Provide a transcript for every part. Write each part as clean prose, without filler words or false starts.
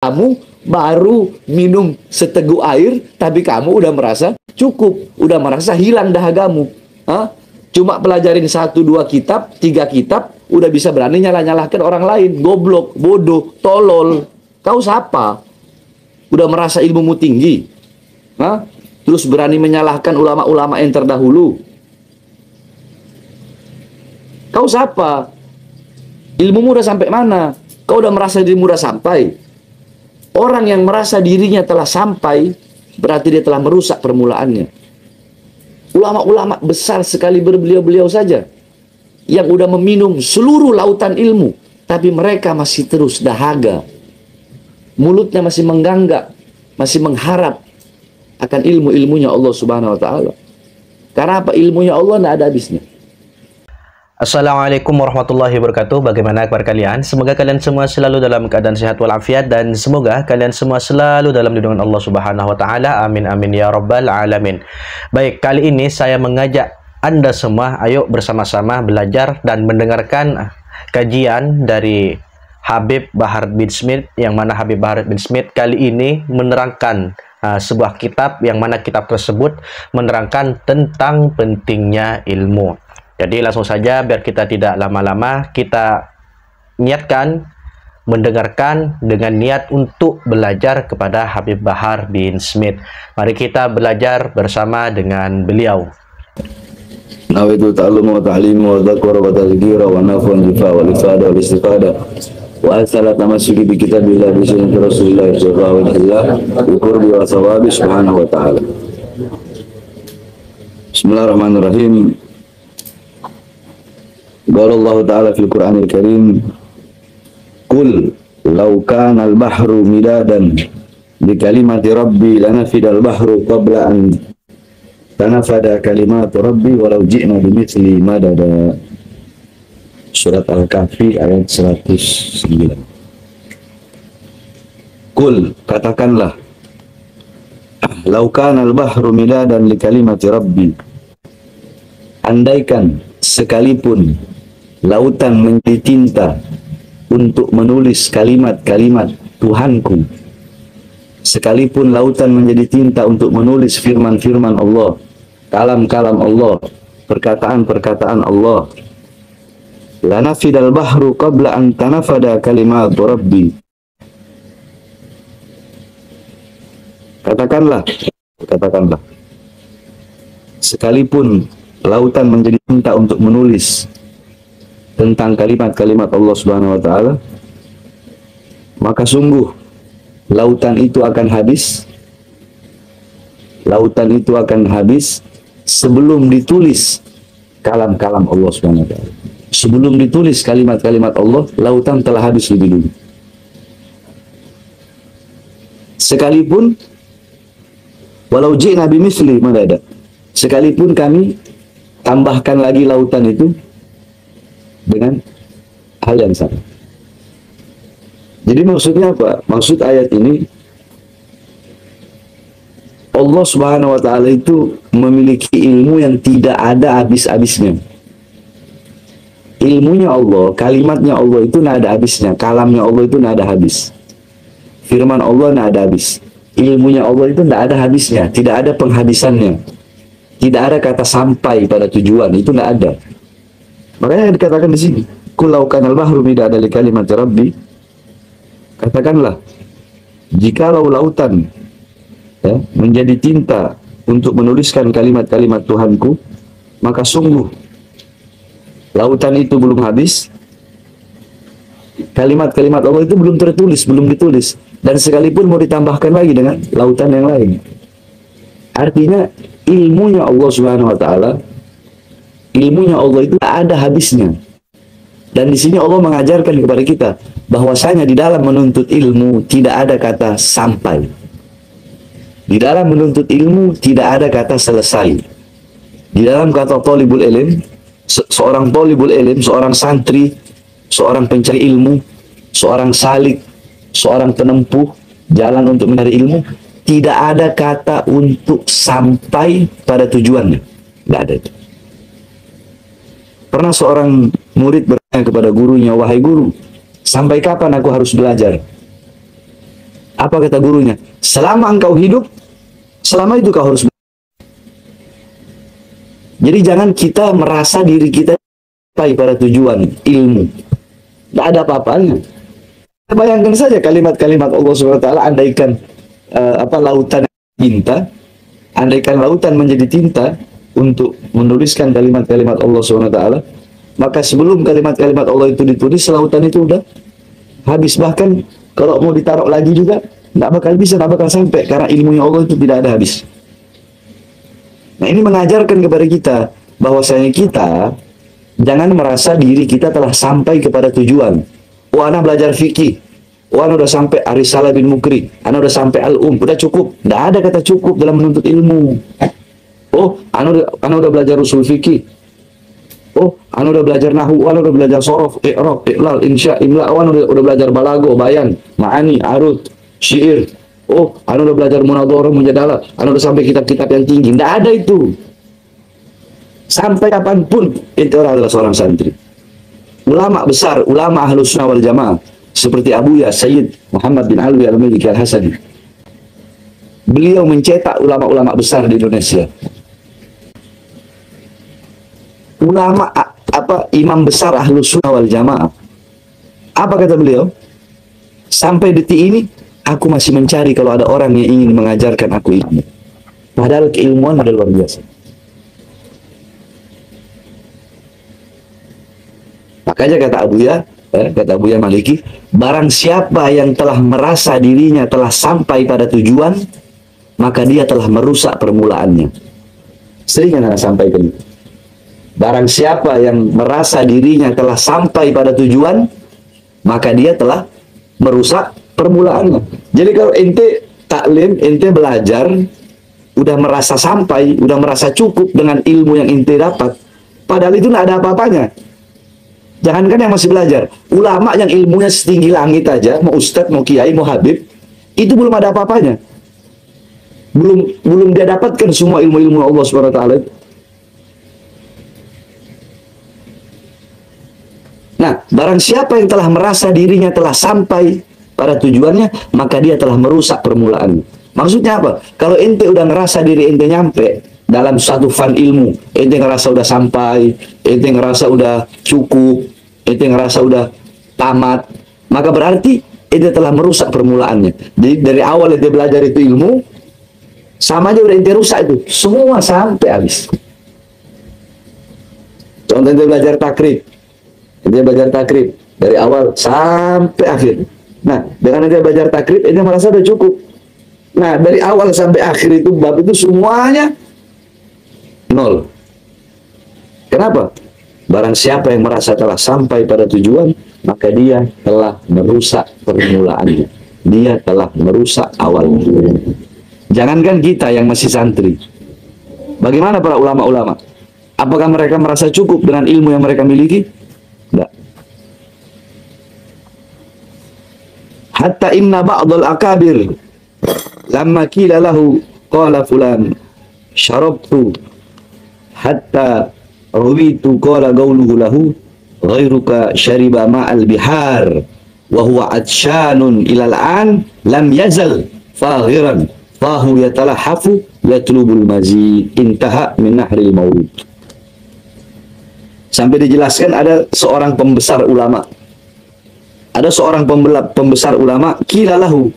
Kamu baru minum seteguk air, tapi kamu udah merasa cukup, udah merasa hilang dahagamu. Hah? Cuma pelajarin 1, 2 kitab, 3 kitab, udah bisa berani nyalah-nyalahkan orang lain. Goblok, bodoh, tolol. Kau siapa? Udah merasa ilmumu tinggi. Hah? Terus berani menyalahkan ulama-ulama yang terdahulu. Kau siapa? Ilmumu udah sampai mana? Kau udah merasa dirimu udah sampai? Orang yang merasa dirinya telah sampai, berarti dia telah merusak permulaannya. Ulama-ulama besar sekali berbeliau-beliau saja, yang udah meminum seluruh lautan ilmu, tapi mereka masih terus dahaga. Mulutnya masih mengganggak, masih mengharap akan ilmu-ilmunya Allah Subhanahu wa Ta'ala. Karena apa? Ilmunya Allah tidak ada habisnya. Assalamualaikum warahmatullahi wabarakatuh. Bagaimana kabar kalian? Semoga kalian semua selalu dalam keadaan sehat walafiat, dan semoga kalian semua selalu dalam lindungan Allah Subhanahu wa Ta'ala. Amin amin ya rabbal alamin. Baik, kali ini saya mengajak Anda semua, ayo bersama-sama belajar dan mendengarkan kajian dari Habib Bahar bin Smith, yang mana Habib Bahar bin Smith kali ini menerangkan sebuah kitab, yang mana kitab tersebut menerangkan tentang pentingnya ilmu. Jadi langsung saja, biar kita tidak lama-lama, kita niatkan mendengarkan dengan niat untuk belajar kepada Habib Bahar bin Smith. Mari kita belajar bersama dengan beliau. Nawaitu ta'allum wa ta'lim wa dzakra wa tadhkira wa naf'an difa wa ifada wa istiqada wa asala tamassuki bi kitabillah bi sunnati Rasulillah sallallahu alaihi wasallam bi qurbi wa thawabi subhanahu wa ta'ala. Bismillahirrahmanirrahim. Qala Allah Ta'ala fil Qur'anil Karim, Qul law kana al-bahru midadan li kalimati rabbi lanafida al-bahru qabla an tanafada kalimatu rabbi walau ji'na bimithli madada. Surat Al-Kahfi ayat 109. Qul, katakanlah, law kana al-bahru midadan li kalimati rabbi, andaikan sekalipun lautan menjadi tinta untuk menulis kalimat-kalimat Tuhanku, sekalipun lautan menjadi tinta untuk menulis firman-firman Allah, kalam-kalam Allah, perkataan-perkataan Allah, lanafidal bahru qabla an tanafada kalimat Rabbi. Katakanlah, sekalipun lautan menjadi tinta untuk menulis tentang kalimat-kalimat Allah Subhanahu wa Ta'ala, maka sungguh lautan itu akan habis. Lautan itu akan habis sebelum ditulis kalam-kalam Allah Subhanahu wa Ta'ala. Sebelum ditulis kalimat-kalimat Allah, lautan telah habis lebih dulu. Sekalipun walau ji'na bimithli madada, sekalipun kami tambahkan lagi lautan itu dengan hal yang sama. Jadi maksudnya apa? Maksud ayat ini, Allah Subhanahu wa Ta'ala itu memiliki ilmu yang tidak ada habis-habisnya. Ilmunya Allah, kalimatnya Allah itu tidak ada habisnya. Kalamnya Allah itu tidak ada habis. Firman Allah tidak ada habis. Ilmunya Allah itu tidak ada habisnya, tidak ada penghabisannya. Tidak ada kata sampai pada tujuan, itu tidak ada. Makanya dikatakan di sini, Qul kanal bahru midada li kalimati rabbi, katakanlah, jikalau lautan menjadi tinta untuk menuliskan kalimat-kalimat Tuhanku, maka sungguh lautan itu belum habis, kalimat-kalimat Allah itu belum tertulis, belum ditulis, dan sekalipun mau ditambahkan lagi dengan lautan yang lain. Artinya ilmunya Allah Subhanahu wa Ta'ala, ilmunya Allah itu tak ada habisnya. Dan di sini Allah mengajarkan kepada kita bahwasanya di dalam menuntut ilmu tidak ada kata sampai. Di dalam menuntut ilmu tidak ada kata selesai. Di dalam kata thalibul ilm, seorang thalibul ilm, seorang santri, seorang pencari ilmu, seorang salik, seorang penempuh jalan untuk mencari ilmu, tidak ada kata untuk sampai pada tujuannya. Tidak ada itu. Pernah seorang murid bertanya kepada gurunya, wahai guru, sampai kapan aku harus belajar? Apa kata gurunya? Selama engkau hidup, selama itu kau harus. Jadi jangan kita merasa diri kita sampai pada tujuan ilmu. Tidak ada apa-apanya. Bayangkan saja kalimat-kalimat Allah SWT, andaikan lautan tinta, andaikan lautan menjadi tinta untuk menuliskan kalimat-kalimat Allah SWT, maka sebelum kalimat-kalimat Allah itu ditulis, lautan itu udah habis. Bahkan kalau mau ditaruh lagi juga nggak bakal bisa, nggak bakal sampai, karena ilmunya Allah itu tidak ada habis. Nah, ini mengajarkan kepada kita bahwasanya kita jangan merasa diri kita telah sampai kepada tujuan. Oh, anak belajar fikih. Oh, anak udah sampai Arisalah bin Mukri. Anak udah sampai udah cukup. Nggak ada kata cukup dalam menuntut ilmu. Oh, anak udah belajar usul fikih. Oh, anak udah belajar nahwu, anak udah belajar sorof, i'rab, i'lal, insya, imla, anak udah belajar balago, bayan, ma'ani, arud, syair. Oh, anu udah belajar munadharah, mujadalah, anu udah sampai kitab-kitab yang tinggi. Tidak ada itu. Sampai kapanpun itu orang adalah seorang santri. Ulama besar, ulama Ahlus Sunnah wal Jamaah seperti Abuya Sayyid Muhammad bin Alwi Al-Maliki Al-Hasani. Beliau mencetak ulama-ulama besar di Indonesia. Ulama imam besar Ahlus Sunnah wal Jamaah. Apa kata beliau? Sampai detik ini aku masih mencari kalau ada orang yang ingin mengajarkan aku ilmu. Padahal keilmuan adalah luar biasa. Makanya kata Abuya Maliki, barang siapa yang telah merasa dirinya telah sampai pada tujuan, maka dia telah merusak permulaannya. Sering anak sampaikan. Barang siapa yang merasa dirinya telah sampai pada tujuan, maka dia telah merusak permulaannya. Jadi kalau ente taklim, ente belajar, udah merasa sampai, udah merasa cukup dengan ilmu yang ente dapat, padahal itu tidak ada apa-apanya. Jangankan yang masih belajar, ulama yang ilmunya setinggi langit aja, mau ustadz, mau kiai, mau habib, itu belum ada apa-apanya. Belum dia dapatkan semua ilmu-ilmu Allah SWT. Nah, barang siapa yang telah merasa dirinya telah sampai pada tujuannya, maka dia telah merusak permulaan. Maksudnya apa? Kalau ente udah ngerasa diri ente nyampe dalam satu fan ilmu, ente ngerasa udah sampai, ente ngerasa udah cukup, ente ngerasa udah tamat, maka berarti ente telah merusak permulaannya. Jadi dari awal ente belajar itu ilmu, sama aja udah ente rusak itu, semua sampai habis. Contoh ente belajar takrib, dari awal sampai akhir. Nah, dengan ente belajar takrib, ente merasa udah cukup. Nah, dari awal sampai akhir itu, bab itu semuanya nol. Kenapa? Barang siapa yang merasa telah sampai pada tujuan, maka dia telah merusak permulaannya. Dia telah merusak awalnya. Jangankan kita yang masih santri. Bagaimana para ulama-ulama? Apakah mereka merasa cukup dengan ilmu yang mereka miliki? Tidak. Hatta inna ba'dal akabir lamma qila lahu qala fulan syarabtu hatta rawitu qala qawluhu lahu ghairuka syariba ma'al bihar wa huwa atshanun ilal an lam yazal faghiran fahu yatalahafu yatlubul mazid intaha min nahril maulud. Sampai dijelaskan ada seorang pembesar ulama, ada seorang pembesar ulama, kilalahu,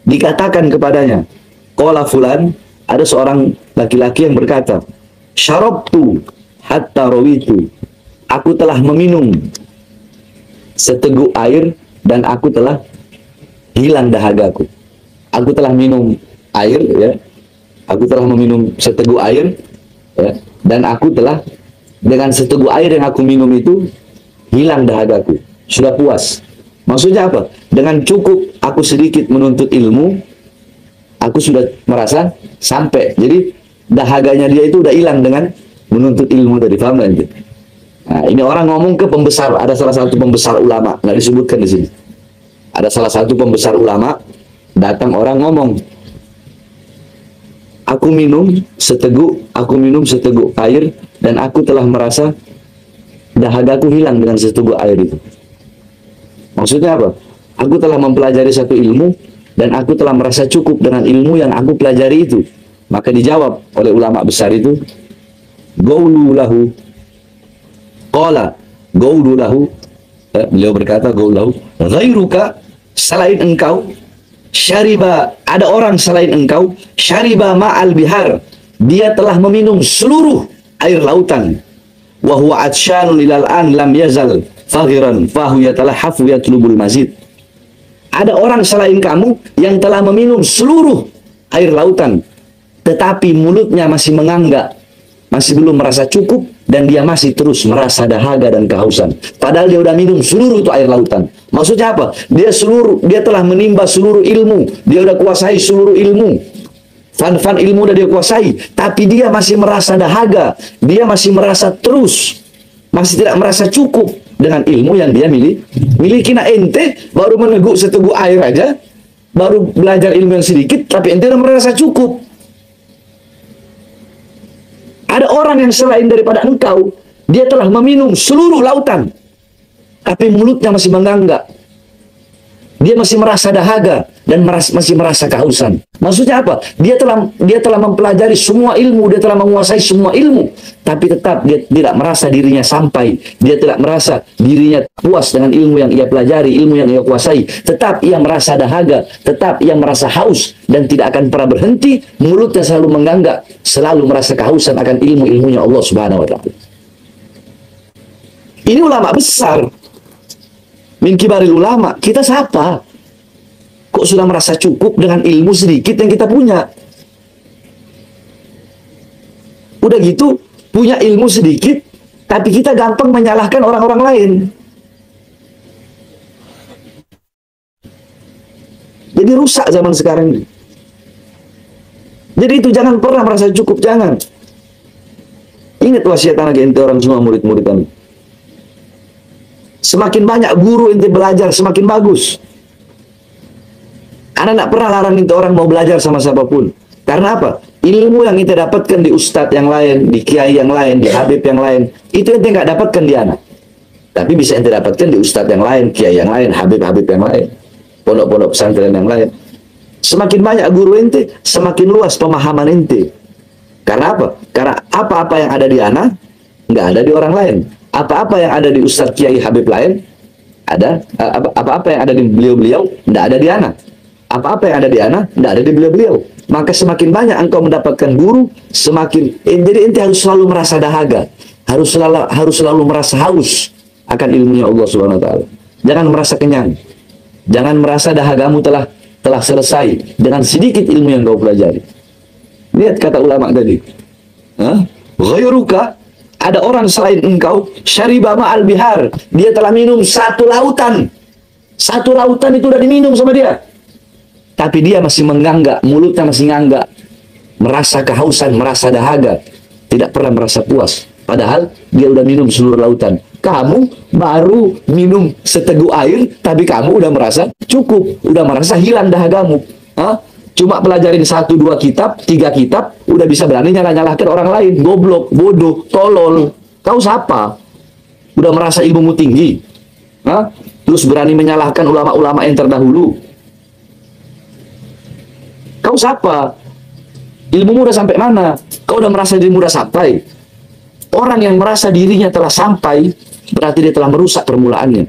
dikatakan kepadanya, qala fulan, ada seorang laki-laki yang berkata, syarabtu hatta rawitu, aku telah meminum seteguk air dan aku telah hilang dahagaku. Aku telah minum air, ya, aku telah meminum seteguk air, ya, dan aku telah, dengan seteguk air yang aku minum itu hilang dahagaku, sudah puas. Maksudnya apa? Dengan cukup aku sedikit menuntut ilmu, aku sudah merasa sampai. Jadi dahaganya dia itu udah hilang dengan menuntut ilmu tadi. Paham nggak? Nah, ini orang ngomong ke pembesar, ada salah satu pembesar ulama, nggak disebutkan di sini. Ada salah satu pembesar ulama, datang orang ngomong, aku minum seteguk air dan aku telah merasa dahagaku hilang dengan seteguk air itu. Maksudnya apa? Aku telah mempelajari satu ilmu dan aku telah merasa cukup dengan ilmu yang aku pelajari itu. Maka dijawab oleh ulama besar itu, Gaulu lahu, qala gaulu lahu, beliau berkata gaulu lahu, ghairuka, selain engkau, syariba, ada orang selain engkau, syariba ma'al bihar, dia telah meminum seluruh air lautan, wa huwa atsyanun ilal an lam yazal faghiran fahu yatalahhafu yatlubul mazid. Ada orang selain kamu yang telah meminum seluruh air lautan, tetapi mulutnya masih menganggak, masih belum merasa cukup, dan dia masih terus merasa dahaga dan kehausan. Padahal dia udah minum seluruh itu air lautan. Maksudnya apa? Dia telah menimba seluruh ilmu, dia udah kuasai seluruh ilmu. Fan ilmu udah dia kuasai, tapi dia masih merasa dahaga, dia masih merasa terus, masih tidak merasa cukup dengan ilmu yang dia miliki. Nah, ente baru meneguk seteguk air aja, baru belajar ilmu yang sedikit, tapi ente udah merasa cukup. Ada orang yang selain daripada engkau, dia telah meminum seluruh lautan, tapi mulutnya masih menganggak, dia masih merasa dahaga dan masih merasa kehausan. Maksudnya apa? Dia telah mempelajari semua ilmu, dia telah menguasai semua ilmu, tapi tetap dia tidak merasa dirinya sampai, dia tidak merasa dirinya puas dengan ilmu yang ia pelajari, ilmu yang ia kuasai. Tetap ia merasa dahaga, tetap ia merasa haus, dan tidak akan pernah berhenti. Mulutnya selalu menganggak, selalu merasa kehausan akan ilmu-ilmunya Allah Subhanahu wa Ta'ala. Ini ulama besar, min kibaril ulama. Kita siapa? Kok sudah merasa cukup dengan ilmu sedikit yang kita punya? Udah gitu, punya ilmu sedikit, tapi kita gampang menyalahkan orang-orang lain. Jadi rusak zaman sekarang ini. Jadi itu jangan pernah merasa cukup, jangan. Ingat wasiat anak ente orang semua, murid-murid kami. Semakin banyak guru ente belajar, semakin bagus. Anak tak pernah larang ente orang mau belajar sama siapapun. Karena apa? Ilmu yang ente dapatkan di ustadz yang lain, di kiai yang lain, di habib yang lain, itu ente nggak dapatkan di anak. Tapi bisa ente dapatkan di ustadz yang lain, kiai yang lain, habib-habib yang lain, pondok-pondok pesantren yang lain. Semakin banyak guru ente, semakin luas pemahaman ente. Karena apa? Karena apa-apa yang ada di anak, nggak ada di orang lain. Apa-apa yang ada di ustadz, kiai, habib lain, ada. Apa-apa yang ada di beliau-beliau, nggak ada di anak. Apa-apa yang ada di anak, tidak ada di beliau-beliau. Maka semakin banyak engkau mendapatkan guru, semakin jadi ente harus selalu merasa dahaga, harus selalu merasa haus akan ilmunya Allah Subhanahu wa Ta'ala. Jangan merasa kenyang, jangan merasa dahagamu telah selesai dengan sedikit ilmu yang kau pelajari. Lihat kata ulama tadi, ghairuka, ada orang selain engkau, syariba ma'al bihar, dia telah minum satu lautan itu udah diminum sama dia. Tapi dia masih menganggak, mulutnya masih nganggak, merasa kehausan, merasa dahaga, tidak pernah merasa puas. Padahal dia udah minum seluruh lautan. Kamu baru minum seteguk air, tapi kamu udah merasa cukup, udah merasa hilang dahagamu. Cuma pelajarin 1, 2 kitab, 3 kitab, udah bisa berani nyalahkan orang lain. Goblok, bodoh, tolol. Kau siapa? Udah merasa ilmumu tinggi, terus berani menyalahkan ulama-ulama yang terdahulu. Kau siapa? Ilmumu udah sampai mana? Kau udah merasa dirimu udah sampai? Orang yang merasa dirinya telah sampai, berarti dia telah merusak permulaannya.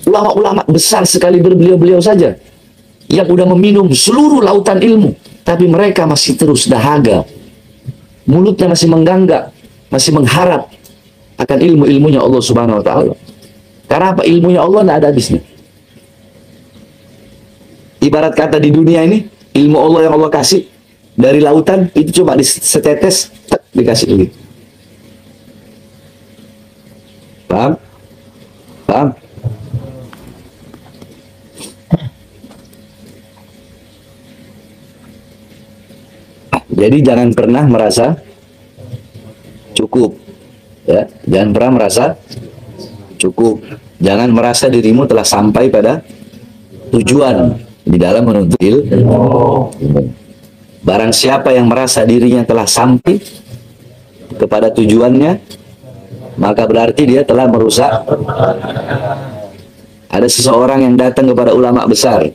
Ulama-ulama besar sekali beliau-beliau saja, yang udah meminum seluruh lautan ilmu, tapi mereka masih terus dahaga. Mulutnya masih menganggak, masih mengharap akan ilmu-ilmunya Allah Subhanahu wa Ta'ala. Karena apa? Ilmunya Allah tidak ada habisnya. Ibarat kata di dunia ini, ilmu Allah yang Allah kasih dari lautan itu cuma setetes, dikasih ini. Paham? Paham? Jadi jangan pernah merasa cukup, ya. Jangan pernah merasa cukup. Jangan merasa dirimu telah sampai pada tujuan di dalam menuntut ilmu. Barang siapa yang merasa dirinya telah sampai kepada tujuannya, maka berarti dia telah merusak. Ada seseorang yang datang kepada ulama besar,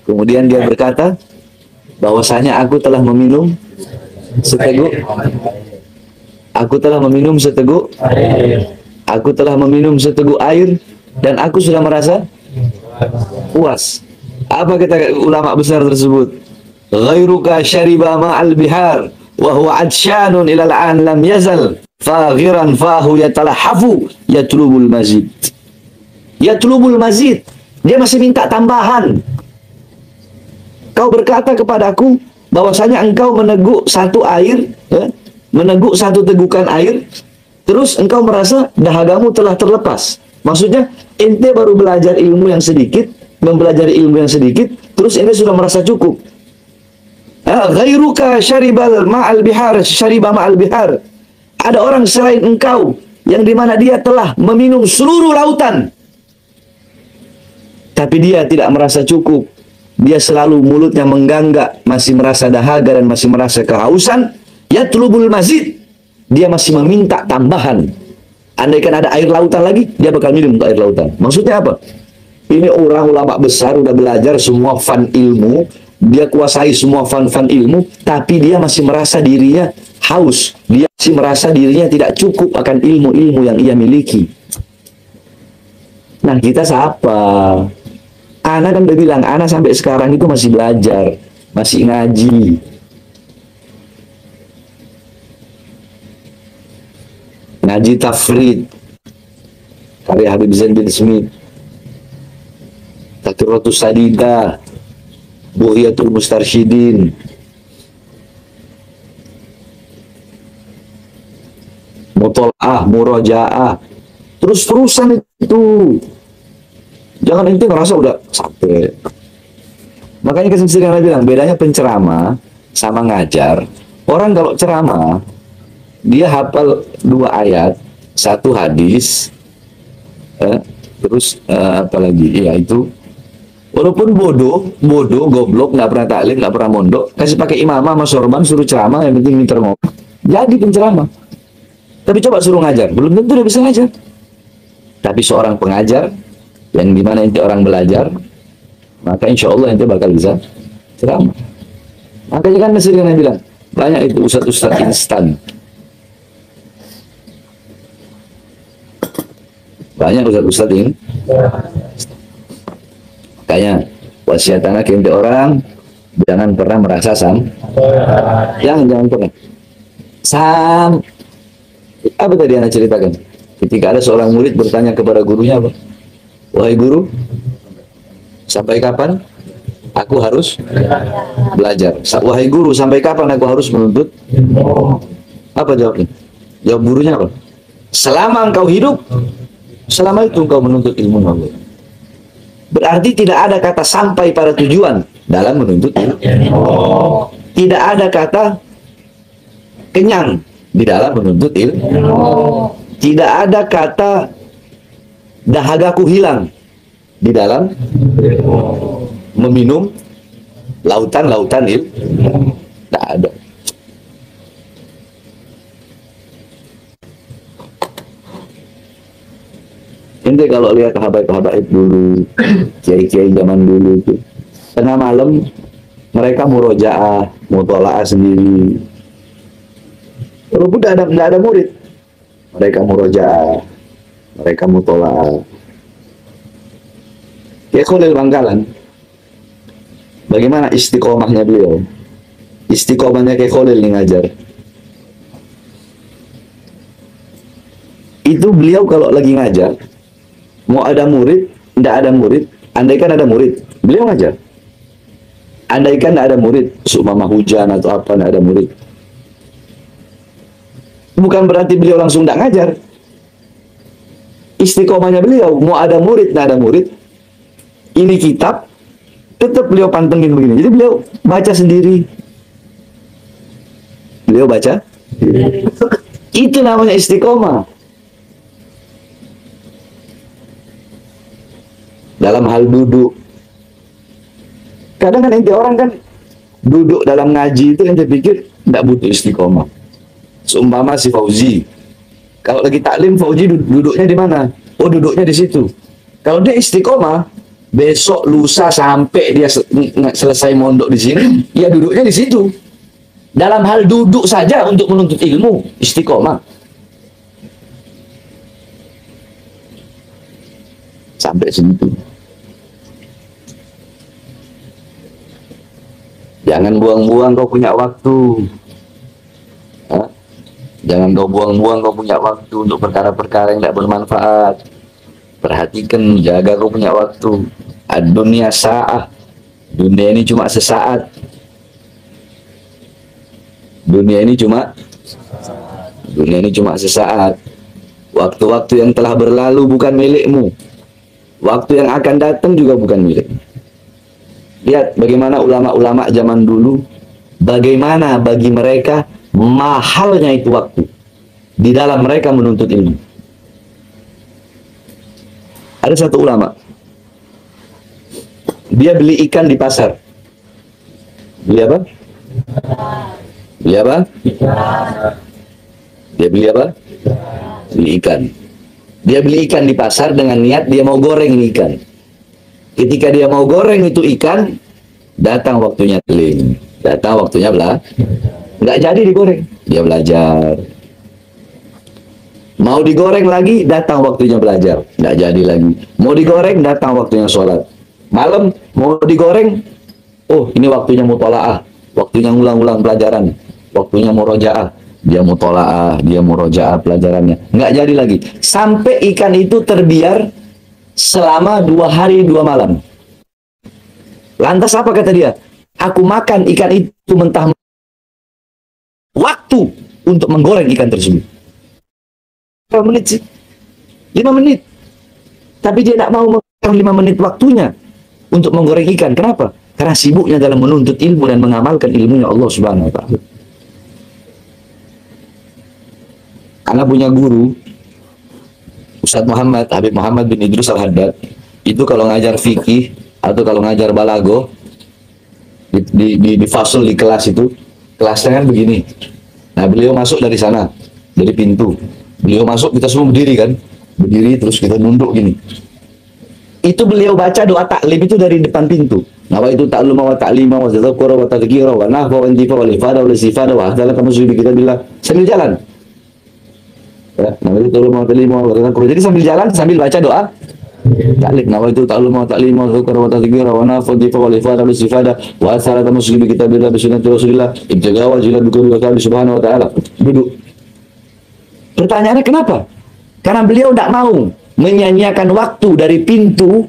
Kemudian dia berkata, bahwasanya aku telah meminum seteguk, aku telah meminum seteguk, aku telah meminum seteguk air, dan aku sudah merasa puas. Apa kata ulama besar tersebut? Ghairuka syariba ma'al bihar wa huwa adsyanun ilal an lam yazal faghiran fahu yatalahafu yatlubul mazid. Yatlubul mazid. Dia masih minta tambahan. Kau berkata kepadaku bahwasanya engkau meneguk satu air, meneguk satu tegukan air, terus engkau merasa dahagamu telah terlepas. Maksudnya ente baru belajar ilmu yang sedikit, mempelajari ilmu yang sedikit, terus ente sudah merasa cukup. Ghairuka syaribal ma'al bihar, syariba ma'al bihar. Ada orang selain engkau yang dimana dia telah meminum seluruh lautan, tapi dia tidak merasa cukup. Dia selalu mulutnya mengganggak, masih merasa dahaga dan masih merasa kehausan. Yatlubul mazid. Dia masih meminta tambahan. Andaikan ada air lautan lagi, dia bakal minum air lautan. Maksudnya apa? Ini orang ulama besar, udah belajar semua fan ilmu, dia kuasai semua fan ilmu, tapi dia masih merasa dirinya haus. Dia masih merasa dirinya tidak cukup akan ilmu-ilmu yang ia miliki. Nah, kita siapa? Ana kan udah bilang, Ana sampai sekarang itu masih belajar, masih ngaji. Ngaji tafrid, karya Habib Zain bin Smith, Takriratus Sadida, Buhiyatul Mustarsyidin, Mutola'ah, Murajaah, terus-terusan itu. Jangan ente ngerasa udah sampai. Makanya kesimpulan bilang, bedanya penceramah sama ngajar. Orang kalau ceramah, dia hafal 2 ayat, 1 hadis, terus apalagi, ya itu. Walaupun bodoh, goblok, nggak pernah taklim, nggak pernah mondok, kasih pakai imamah sama sorban, suruh ceramah, yang penting pinter ngomong. Jadi penceramah. Tapi coba suruh ngajar, belum tentu dia bisa ngajar. Tapi seorang pengajar, yang dimana ente orang belajar, maka insya Allah ente bakal bisa ceramah. Makanya kan sering yang bilang, banyak itu ustadz-ustadz instan. Banyak ustadz-ustadz ini. Makanya wasiat anak ente orang, jangan pernah merasa jangan pernah apa tadi anak ceritakan? Ketika ada seorang murid bertanya kepada gurunya, apa? Wahai guru, sampai kapan aku harus belajar? Wahai guru, sampai kapan aku harus menuntut? Apa jawabnya? Jawab gurunya apa? Selama engkau hidup, selama itu engkau menuntut ilmu Allah. Berarti tidak ada kata sampai pada tujuan dalam menuntut ilmu. Tidak ada kata kenyang di dalam menuntut ilmu. Tidak ada kata dahagaku hilang di dalam meminum lautan-lautan ilmu. Tidak ada. Ente kalau lihat habaib-habaib dulu, kiai-kiai zaman dulu itu, tengah malam mereka murojaah, mutola'ah sendiri. Walaupun tidak ada murid, mereka murojaah, mereka mutola'ah. Kiai Khalil Bangkalan, bagaimana istiqomahnya beliau? Istiqomahnya Kiai Khalil nih ngajar. Itu beliau kalau lagi ngajar, mau ada murid, tidak ada murid, andaikan ada murid, beliau ngajar. Andaikan tidak ada murid, seumpama hujan atau apa, tidak ada murid, bukan berarti beliau langsung tidak ngajar. Istiqomahnya beliau, mau ada murid, tidak ada murid, ini kitab, tetap beliau pantengin begini. Jadi beliau baca sendiri. Beliau baca. Itu namanya istiqomah. Dalam hal duduk. Kadang kan ente orang kan duduk dalam ngaji itu ente pikir tidak butuh istiqomah. Seumpama si Fauzi, kalau lagi taklim Fauzi duduknya di mana? Oh, duduknya di situ. Kalau dia istiqomah, besok lusa sampai dia selesai mondok di sini, ya duduknya di situ. Dalam hal duduk saja untuk menuntut ilmu, istiqomah. Sampai situ. Jangan buang-buang kau punya waktu. Hah? Jangan kau buang-buang kau punya waktu untuk perkara-perkara yang tidak bermanfaat. Perhatikan, jaga kau punya waktu. Ad-dunya sa'ah. Dunia ini cuma sesaat. Dunia ini cuma sesaat. Waktu-waktu yang telah berlalu bukan milikmu. Waktu yang akan datang juga bukan milikmu. Lihat bagaimana ulama-ulama zaman dulu, bagaimana bagi mereka mahalnya itu waktu di dalam mereka menuntut ilmu. Ada satu ulama, dia beli ikan di pasar. Beli apa? Beli apa? Dia beli apa? Beli ikan. Dia beli ikan di pasar dengan niat dia mau goreng ikan. Ketika dia mau goreng itu ikan, datang waktunya teling, datang waktunya nggak jadi digoreng. Dia belajar. Mau digoreng lagi, datang waktunya belajar, nggak jadi lagi. Mau digoreng, datang waktunya sholat. Malam mau digoreng, oh ini waktunya mutolaah, waktunya ngulang-ulang pelajaran, waktunya murojaah. Dia mutolaah, dia murojaah pelajarannya, nggak jadi lagi. Sampai ikan itu terbiar selama 2 hari 2 malam. Lantas apa kata dia? Aku makan ikan itu mentah. Waktu untuk menggoreng ikan tersebut 5 menit sih, 5 menit. Tapi dia tidak mau menggoreng 5 menit waktunya untuk menggoreng ikan. Kenapa? Karena sibuknya dalam menuntut ilmu dan mengamalkan ilmunya Allah Subhanahu wa Ta'ala. Anak punya guru Ustadz Muhammad, Habib Muhammad bin Idrus Al-Haddad. Itu kalau ngajar fikih atau kalau ngajar balago di fasal di kelas itu, kelasnya kan begini. Nah beliau masuk dari sana, dari pintu. Beliau masuk, kita semua berdiri kan, berdiri terus kita nunduk gini. Itu beliau baca doa taklim itu dari depan pintu. Nawa itu ta'luma wa ta'lima wa tadzakkura wa tadhkira wa nahwa wa intifa wa ifada wa istifada wa hadala kama sudah kita bilang sambil jalan. Ya, nawa itu ta'luma wa ta'lima wa tadzakkura. Jadi sambil jalan sambil baca doa taklim. Nawa itu ta'luma wa ta'lima wa tadzakkura wa tadhkira wa nahwa wa intifa wa ifada wa istifada wa hadala kama sudah kita bilang bisunnati Rasulillah ibtigha wa jilad bi subhanahu wa ta'ala. Duduk. Pertanyaannya kenapa? Karena beliau tidak mau menyanyiakan waktu dari pintu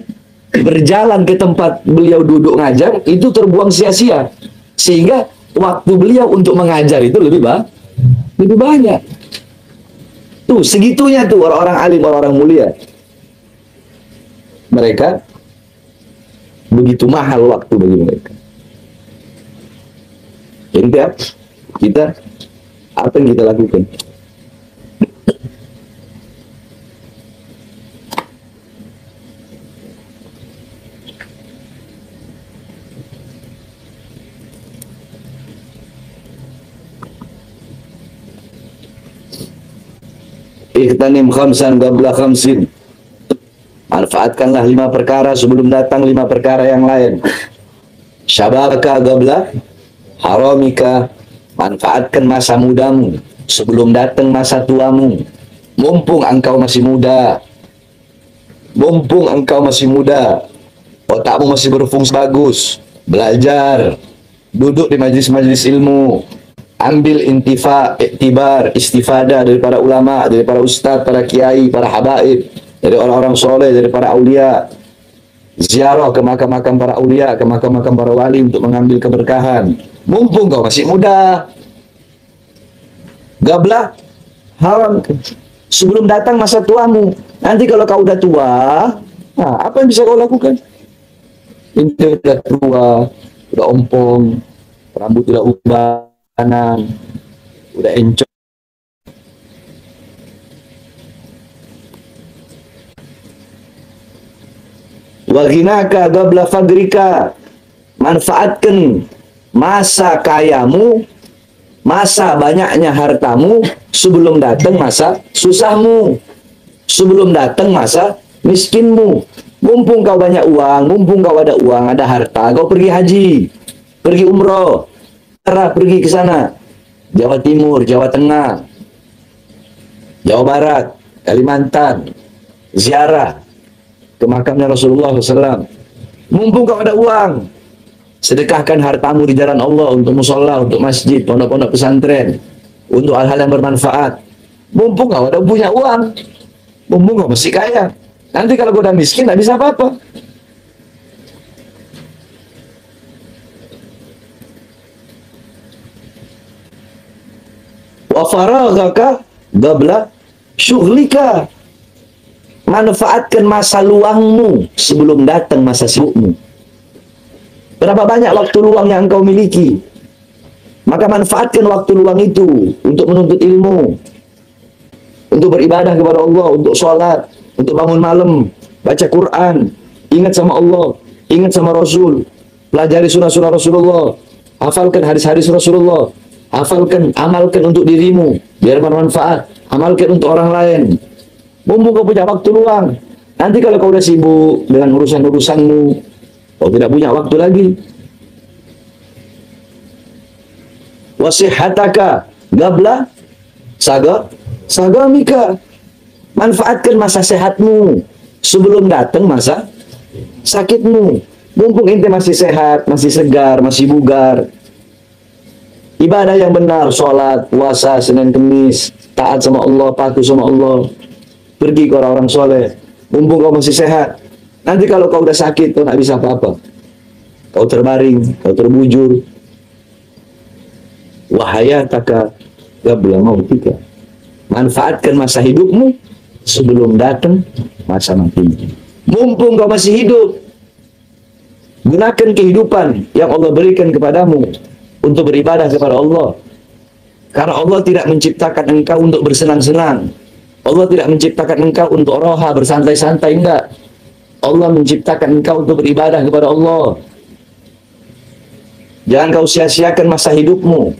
berjalan ke tempat beliau duduk ngajar itu terbuang sia-sia, sehingga waktu beliau untuk mengajar itu lebih banyak. Tuh segitunya tuh orang-orang alim, orang-orang mulia, mereka begitu mahal waktu bagi mereka. Intinya kita apa yang kita lakukan? Ikhtanim khamsan qabla khamsin. Manfaatkanlah 5 perkara sebelum datang 5 perkara yang lain. Syababaka qabla haramika. Manfaatkan masa mudamu sebelum datang masa tuamu. Mumpung engkau masih muda. Mumpung engkau masih muda. Otakmu masih berfungsi bagus. Belajar. Duduk di majlis-majlis ilmu. Ambil iktibar, istifadah dari para ulama, dari para ustadz, para kiai, para habaib, dari orang-orang soleh, dari para aulia. Ziarah ke makam-makam para aulia, ke makam-makam para wali untuk mengambil keberkahan. Mumpung kau masih muda. Gablah haram sebelum datang masa tuamu. Nanti kalau kau udah tua, nah, apa yang bisa kau lakukan? Ini udah tua, udah ompong, rambut udah ubanan, udah encok. Waghinaka qabla fagrika. Manfaatkan masa kayamu, masa banyaknya hartamu sebelum datang masa susahmu, sebelum datang masa miskinmu. Mumpung kau banyak uang, mumpung kau ada uang, ada harta, kau pergi haji, pergi umroh, pergi ke sana, Jawa Timur, Jawa Tengah, Jawa Barat, Kalimantan, ziarah ke makamnya Rasulullah SAW. Mumpung kau ada uang, sedekahkan hartamu di jalan Allah untuk musola, untuk masjid, pondok-pondok pesantren, untuk hal-hal yang bermanfaat. Mumpung kau ada punya uang, mumpung kau masih kaya. Nanti kalau kau udah miskin, tak bisa apa-apa. Wa faraghaka qabla syughlika. Manfaatkan masa luangmu sebelum datang masa sibukmu. Berapa banyak waktu luang yang engkau miliki? Maka manfaatkan waktu luang itu untuk menuntut ilmu, untuk beribadah kepada Allah, untuk sholat, untuk bangun malam, baca Quran, ingat sama Allah, ingat sama Rasul, pelajari surah-surah Rasulullah, hafalkan hadis-hadis Rasulullah, hafalkan, amalkan untuk dirimu, biar bermanfaat, amalkan untuk orang lain. Mumpung kau punya waktu luang. Nanti kalau kau udah sibuk dengan urusan-urusanmu, kau tidak punya waktu lagi. Wasihataka gabla sagamika. Manfaatkan masa sehatmu sebelum datang masa sakitmu. Mumpung ente masih sehat, masih segar, masih bugar, ibadah yang benar, sholat, puasa, Senin Kemis, taat sama Allah, patuh sama Allah, pergi ke orang-orang soleh. Mumpung kau masih sehat. Nanti kalau kau udah sakit, kau tak bisa apa-apa. Kau terbaring, kau terbujur. Wahayataka qabla mautika. Manfaatkan masa hidupmu sebelum datang masa matimu. Mumpung kau masih hidup, gunakan kehidupan yang Allah berikan kepadamu untuk beribadah kepada Allah. Karena Allah tidak menciptakan engkau untuk bersenang-senang. Allah tidak menciptakan engkau untuk roha, bersantai-santai, enggak. Allah menciptakan engkau untuk beribadah kepada Allah. Jangan kau sia-siakan masa hidupmu.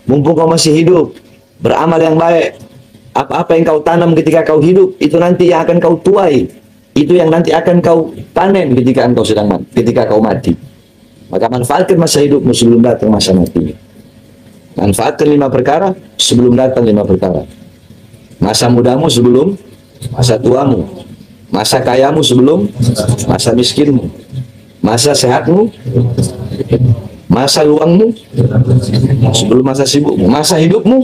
Mumpung kau masih hidup, beramal yang baik. Apa-apa yang kau tanam ketika kau hidup, itu nanti yang akan kau tuai. Itu yang nanti akan kau panen ketika engkau ketika kau mati. Maka manfaatkan masa hidupmu sebelum datang masa mati. Manfaatkan 5 perkara sebelum datang 5 perkara. Masa mudamu sebelum masa tuamu. Masa kayamu sebelum masa miskinmu. Masa sehatmu, masa luangmu sebelum masa sibukmu. Masa hidupmu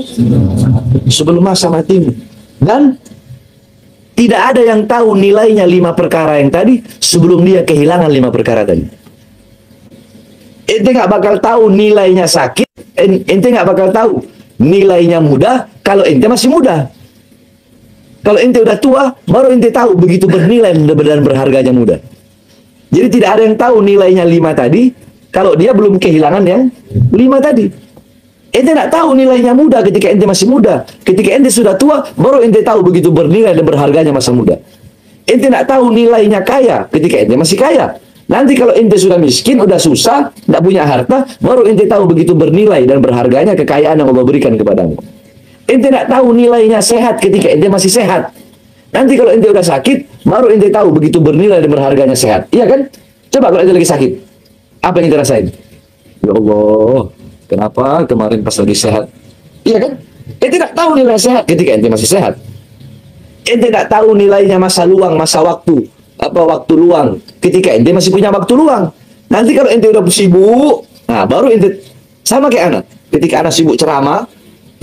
sebelum masa matimu. Dan tidak ada yang tahu nilainya 5 perkara yang tadi sebelum dia kehilangan 5 perkara tadi. Ente nggak bakal tahu nilainya sakit, ente nggak bakal tahu nilainya muda kalau ente masih muda. Kalau ente udah tua, baru ente tahu begitu bernilai dan berharganya muda. Jadi tidak ada yang tahu nilainya 5 tadi kalau dia belum kehilangan yang 5 tadi. Ente tidak tahu nilainya muda ketika ente masih muda. Ketika ente sudah tua, baru ente tahu begitu bernilai dan berharganya masa muda. Ente tidak tahu nilainya kaya ketika ente masih kaya. Nanti kalau ente sudah miskin, udah susah, tidak punya harta, baru ente tahu begitu bernilai dan berharganya kekayaan yang Allah berikan kepadamu. Ente tidak tahu nilainya sehat ketika ente masih sehat. Nanti kalau ente udah sakit, baru ente tahu begitu bernilai dan berharganya sehat. Iya kan? Coba kalau ente lagi sakit, apa yang ente rasain? Ya Allah, kenapa kemarin pas lagi sehat? Iya kan? Ente tidak tahu nilai sehat ketika ente masih sehat. Ente tidak tahu nilainya masa luang, masa waktu, waktu luang ketika ente masih punya waktu luang. Nanti kalau ente udah sibuk, nah baru ente sama kayak anak. Ketika anak sibuk ceramah,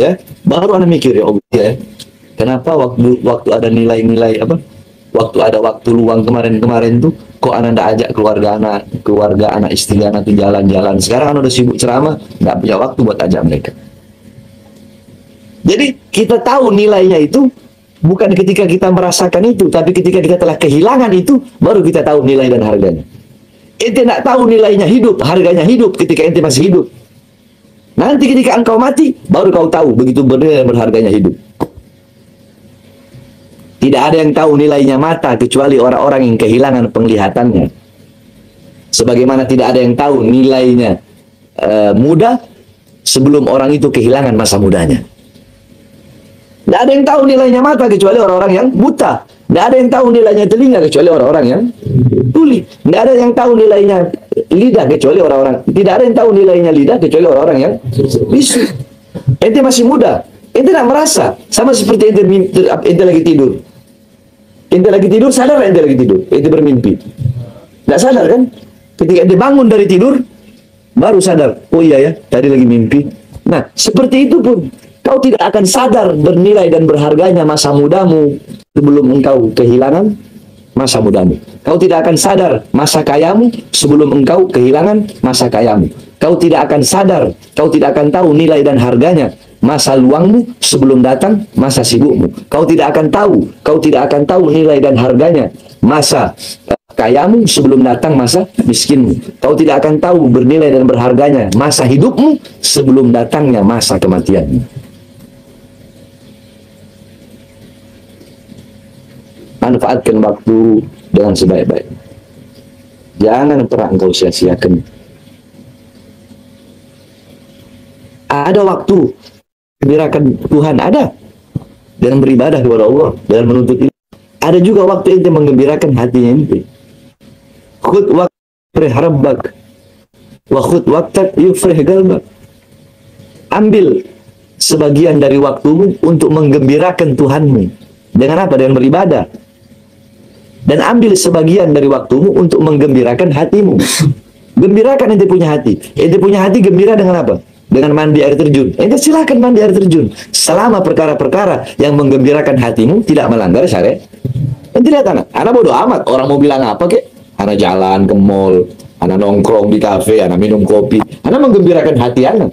ya, baru anak mikir, ya Allah, ya, kenapa waktu ada nilai-nilai waktu ada waktu luang kemarin tuh, kok anak ndak ajak keluarga anak istri anak tuh jalan-jalan. Sekarang anak udah sibuk ceramah, nggak punya waktu buat ajak mereka. Jadi kita tahu nilainya itu bukan ketika kita merasakan itu, tapi ketika kita telah kehilangan itu, baru kita tahu nilai dan harganya. Ente tidak tahu nilainya hidup, harganya hidup ketika ente masih hidup. Nanti ketika engkau mati, baru kau tahu begitu bernilai dan berharganya hidup. Tidak ada yang tahu nilainya mata kecuali orang-orang yang kehilangan penglihatannya. Sebagaimana tidak ada yang tahu nilainya muda sebelum orang itu kehilangan masa mudanya. Tidak ada yang tahu nilainya mata kecuali orang-orang yang buta. Tidak ada yang tahu nilainya telinga kecuali orang-orang yang tuli. Tidak ada yang tahu nilainya lidah kecuali orang-orang. Tidak ada yang tahu nilainya lidah kecuali orang-orang yang bisu. Ente masih muda. Ente tidak merasa. Sama seperti ente lagi tidur. Ente lagi tidur, sadar ente lagi tidur. Ente bermimpi. Tidak sadar kan? Ketika ente bangun dari tidur, baru sadar. Oh iya ya, tadi lagi mimpi. Nah, seperti itu pun. Kau tidak akan sadar bernilai dan berharganya masa mudamu sebelum engkau kehilangan masa mudamu. Kau tidak akan sadar masa kayamu sebelum engkau kehilangan masa kayamu. Kau tidak akan sadar, kau tidak akan tahu nilai dan harganya masa luangmu sebelum datang masa sibukmu. Kau tidak akan tahu nilai dan harganya masa kayamu sebelum datang masa miskinmu. Kau tidak akan tahu bernilai dan berharganya masa hidupmu sebelum datangnya masa kematianmu. Manfaatkan waktu dengan sebaik-baik. Jangan pernah engkau sia-siakan. Ada waktu gembirakan Tuhan, ada dalam beribadah kepada Allah, dalam menuntut ilmu. Ada juga waktu ente menggembirakan hatinya ente. Khud waqt yufrih rabbak wa khud waqtak yufrih galbak. Ambil sebagian dari waktumu untuk menggembirakan Tuhanmu. Dengan apa? Dengan beribadah. Dan ambil sebagian dari waktumu untuk menggembirakan hatimu. Gembirakan ente punya hati. Ente punya hati gembira dengan apa? Dengan mandi air terjun. Ente silakan mandi air terjun. Selama perkara-perkara yang menggembirakan hatimu tidak melanggar syariat. Ente lihat anak bodoh amat. Orang mau bilang apa kek? Anak jalan ke mall, anak nongkrong di kafe, anak minum kopi. Anak menggembirakan hati anak.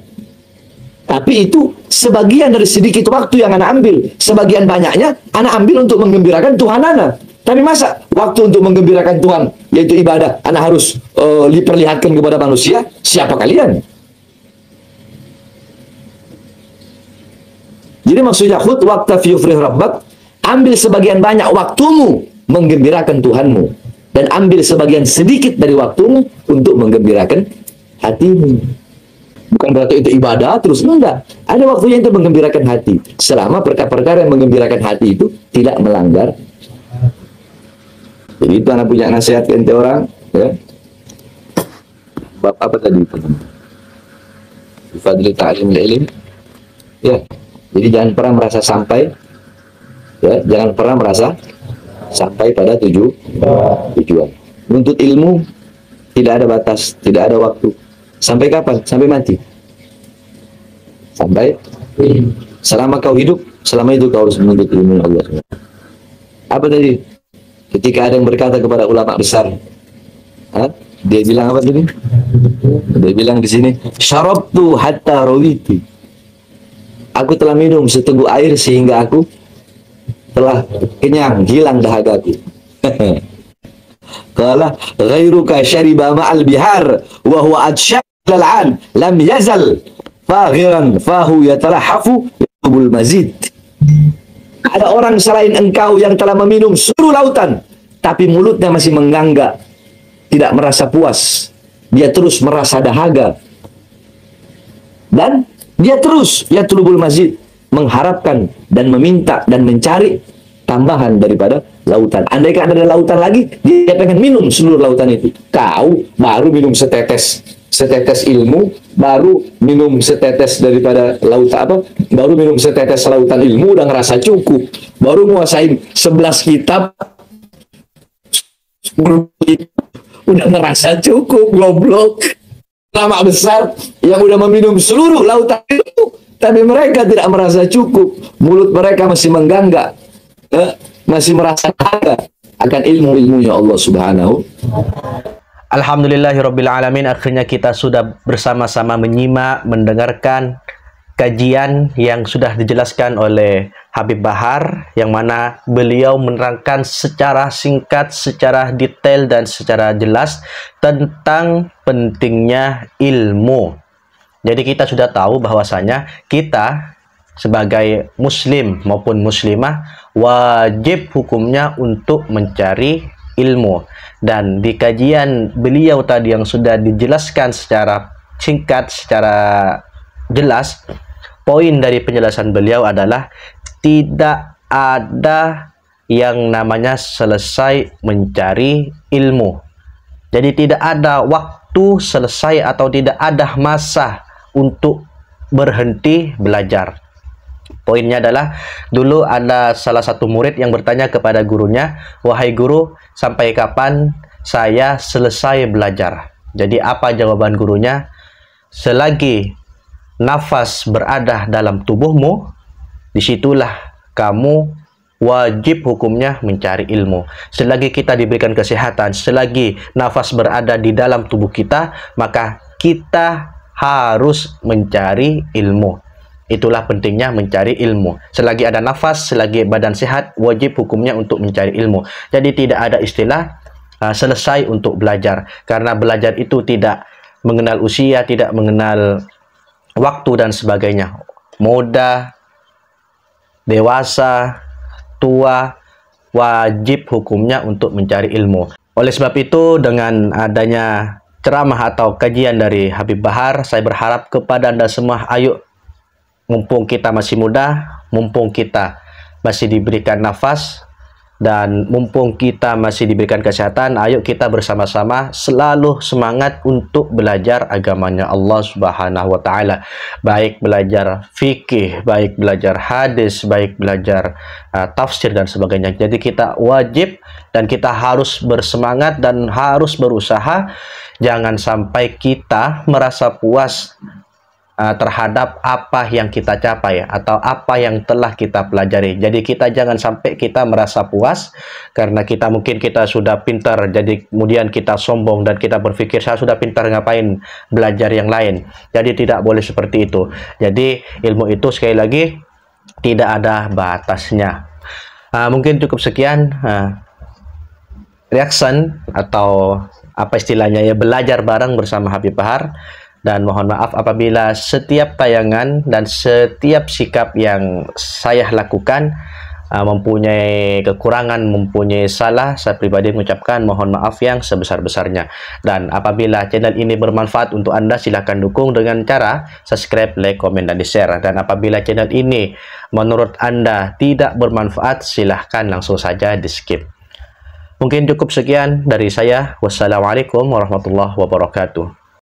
Tapi itu sebagian dari sedikit waktu yang anak ambil. Sebagian banyaknya anak ambil untuk menggembirakan Tuhan anak. Tapi masa waktu untuk menggembirakan Tuhan, yaitu ibadah, anak harus diperlihatkan kepada manusia, siapa kalian? Jadi maksudnya, khud waqta fi yufrih rabbak, ambil sebagian banyak waktumu menggembirakan Tuhanmu. Dan ambil sebagian sedikit dari waktumu untuk menggembirakan hatimu. Bukan berarti itu ibadah terus, enggak. Ada waktunya itu menggembirakan hati. Selama perkara-perkara yang menggembirakan hati itu tidak melanggar. Jadi itu anak punya nasihat ke ente orang, ya. Bab apa tadi? Fadli ta'lim ilm. Ya. Jadi jangan pernah merasa sampai, ya, jangan pernah merasa sampai pada tujuan. Menuntut ilmu tidak ada batas, tidak ada waktu. Sampai kapan? Sampai mati. Sampai selama kau hidup, selama itu kau harus menuntut ilmu Allah. Apa tadi? Ketika ada yang berkata kepada ulama besar, dia bilang apa tadi? Dia bilang di sini, syarabtu hatta rawitu. Aku telah minum seteguk air sehingga aku telah kenyang, hilang dahagaku. Qala ghairuka syariba ma'al bihar wa huwa adsyaq lal'an lam yazal faghiran fahu yatalahafu yatubul mazid. Ada orang selain engkau yang telah meminum seluruh lautan, tapi mulutnya masih menganggak, tidak merasa puas. Dia terus merasa dahaga. Dan dia terus, yatlubul mazid, mengharapkan dan meminta dan mencari tambahan daripada lautan. Andaikan ada lautan lagi, dia pengen minum seluruh lautan itu. Kau baru minum setetes ilmu, baru minum setetes daripada lautan apa? Baru minum setetes lautan ilmu udah ngerasa cukup. Baru nguasain 11 kitab, 10 kitab, udah ngerasa cukup, goblok. Lama besar yang udah meminum seluruh lautan itu, tapi mereka tidak merasa cukup. Mulut mereka masih mengganggak, masih merasa dahaga akan ilmu-ilmunya Allah Subhanahu. Alhamdulillahirrabbilalamin. Akhirnya kita sudah bersama-sama menyimak, mendengarkan kajian yang sudah dijelaskan oleh Habib Bahar, yang mana beliau menerangkan secara singkat, secara detail, dan secara jelas tentang pentingnya ilmu. Jadi kita sudah tahu bahwasanya kita sebagai muslim maupun muslimah wajib hukumnya untuk mencari ilmu. Dan di kajian beliau tadi yang sudah dijelaskan secara singkat, secara jelas, poin dari penjelasan beliau adalah tidak ada yang namanya selesai mencari ilmu. Jadi tidak ada waktu selesai atau tidak ada masa untuk berhenti belajar. Poinnya adalah, dulu ada salah satu murid yang bertanya kepada gurunya, "Wahai guru, sampai kapan saya selesai belajar?" Jadi apa jawaban gurunya? Selagi nafas berada dalam tubuhmu, disitulah kamu wajib hukumnya mencari ilmu. Selagi kita diberikan kesehatan, selagi nafas berada di dalam tubuh kita, maka kita harus mencari ilmu. Itulah pentingnya mencari ilmu. Selagi ada nafas, selagi badan sehat, wajib hukumnya untuk mencari ilmu. Jadi tidak ada istilah selesai untuk belajar, karena belajar itu tidak mengenal usia, tidak mengenal waktu dan sebagainya. Muda, dewasa, tua, wajib hukumnya untuk mencari ilmu. Oleh sebab itu, dengan adanya ceramah atau kajian dari Habib Bahar, saya berharap kepada Anda semua, ayo, mumpung kita masih muda, mumpung kita masih diberikan nafas, dan mumpung kita masih diberikan kesehatan, ayo kita bersama-sama selalu semangat untuk belajar agamanya Allah Subhanahu wa Ta'ala. Baik belajar fikih, baik belajar hadis, baik belajar tafsir dan sebagainya. Jadi kita wajib dan kita harus bersemangat dan harus berusaha. Jangan sampai kita merasa puas terhadap apa yang kita capai atau apa yang telah kita pelajari. Jadi kita jangan sampai kita merasa puas karena mungkin kita sudah pintar, jadi kemudian kita sombong dan kita berpikir saya sudah pintar, ngapain belajar yang lain. Jadi tidak boleh seperti itu. Jadi ilmu itu sekali lagi tidak ada batasnya. Mungkin cukup sekian reaction atau apa istilahnya ya, belajar bareng bersama Habib Bahar. Dan mohon maaf apabila setiap tayangan dan setiap sikap yang saya lakukan mempunyai kekurangan, mempunyai salah. Saya pribadi mengucapkan mohon maaf yang sebesar-besarnya. Dan apabila channel ini bermanfaat untuk Anda, silahkan dukung dengan cara subscribe, like, komen, dan di-share. Dan apabila channel ini menurut Anda tidak bermanfaat, silahkan langsung saja di-skip. Mungkin cukup sekian dari saya. Wassalamualaikum warahmatullahi wabarakatuh.